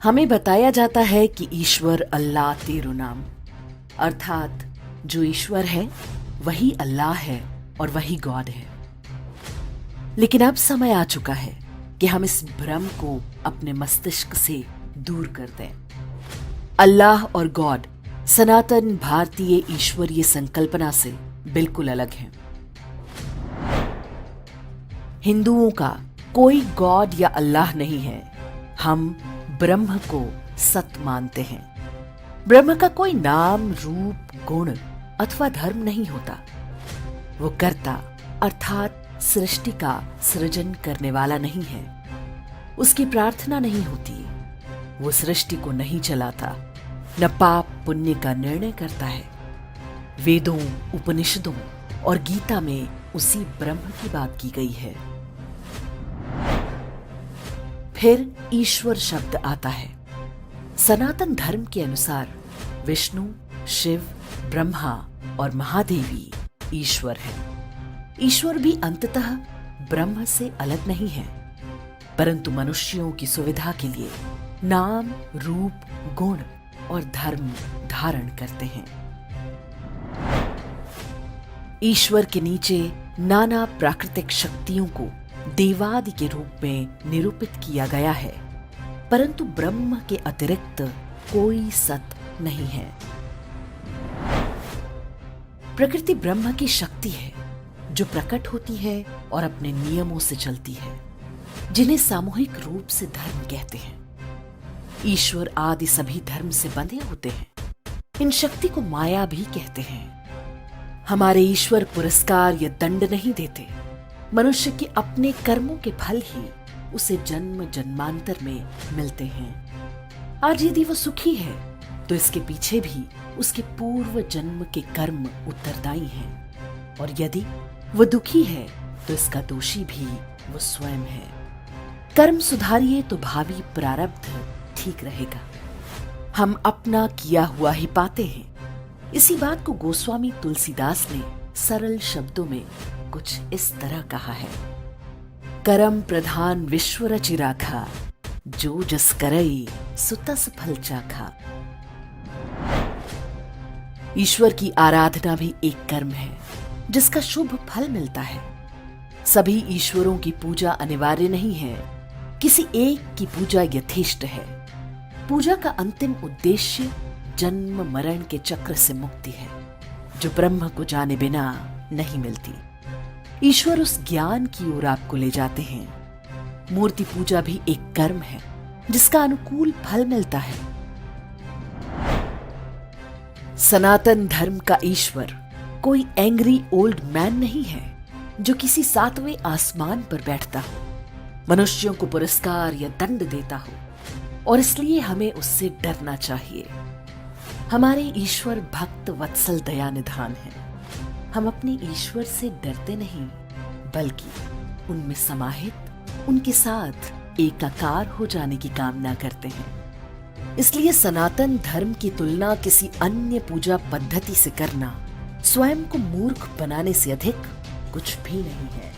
हमें बताया जाता है कि ईश्वर अल्लाह तेरो नाम, अर्थात जो ईश्वर है वही अल्लाह है और वही गॉड है। लेकिन अब समय आ चुका है कि हम इस भ्रम को अपने मस्तिष्क से दूर कर दें। अल्लाह और गॉड सनातन भारतीय ईश्वरीय संकल्पना से बिल्कुल अलग हैं। हिंदुओं का कोई गॉड या अल्लाह नहीं है। हम ब्रह्म को सत मानते हैं। ब्रह्म का कोई नाम, रूप, गुण अथवा धर्म नहीं होता। वो कर्ता अर्थात सृष्टि का सृजन करने वाला नहीं है। उसकी प्रार्थना नहीं होती। वो सृष्टि को नहीं चलाता, न पाप पुण्य का निर्णय करता है। वेदों, उपनिषदों और गीता में उसी ब्रह्म की बात की गई है। फिर ईश्वर शब्द आता है। सनातन धर्म के अनुसार विष्णु, शिव, ब्रह्मा और महादेवी ईश्वर है। ईश्वर भी अंततः ब्रह्म से अलग नहीं है, परंतु मनुष्यों की सुविधा के लिए नाम, रूप, गुण और धर्म धारण करते हैं। ईश्वर के नीचे नाना प्राकृतिक शक्तियों को देवादि के रूप में निरूपित किया गया है, परंतु ब्रह्म के अतिरिक्त कोई सत नहीं है। प्रकृति ब्रह्म की शक्ति है जो प्रकट होती है और अपने नियमों से चलती है, जिन्हें सामूहिक रूप से धर्म कहते हैं। ईश्वर आदि सभी धर्म से बंधे होते हैं। इन शक्ति को माया भी कहते हैं। हमारे ईश्वर पुरस्कार या दंड नहीं देते। मनुष्य के अपने कर्मों के फल ही उसे जन्म जन्मांतर में मिलते हैं। आज यदि वो सुखी है तो इसके पीछे भी उसके पूर्व जन्म के कर्म उत्तरदायी हैं, और यदि वो दुखी है तो इसका दोषी भी वो स्वयं है। कर्म सुधारिए तो भावी प्रारब्ध ठीक रहेगा। हम अपना किया हुआ ही पाते हैं। इसी बात को गोस्वामी तुलसीदास ने सरल शब्दों में कुछ इस तरह कहा है। करम प्रधान विश्व रचि राखा, जो जस करई सो तस फल चाखा। ईश्वर की आराधना भी एक कर्म है जिसका शुभ फल मिलता है। सभी ईश्वरों की पूजा अनिवार्य नहीं है। किसी एक की पूजा यथेष्ट है। पूजा का अंतिम उद्देश्य जन्म मरण के चक्र से मुक्ति है, जो ब्रह्म को जाने बिना नहीं मिलती। ईश्वर उस ज्ञान की ओर आपको ले जाते हैं। मूर्ति पूजा भी एक कर्म है जिसका अनुकूल फल मिलता है। सनातन धर्म का ईश्वर कोई एंग्री ओल्ड मैन नहीं है जो किसी सातवें आसमान पर बैठता हो, मनुष्यों को पुरस्कार या दंड देता हो, और इसलिए हमें उससे डरना चाहिए। हमारे ईश्वर भक्त वत्सल दया निधान है। हम अपने ईश्वर से डरते नहीं, बल्कि उनमें समाहित उनके साथ एकाकार हो जाने की कामना करते हैं। इसलिए सनातन धर्म की तुलना किसी अन्य पूजा पद्धति से करना स्वयं को मूर्ख बनाने से अधिक कुछ भी नहीं है।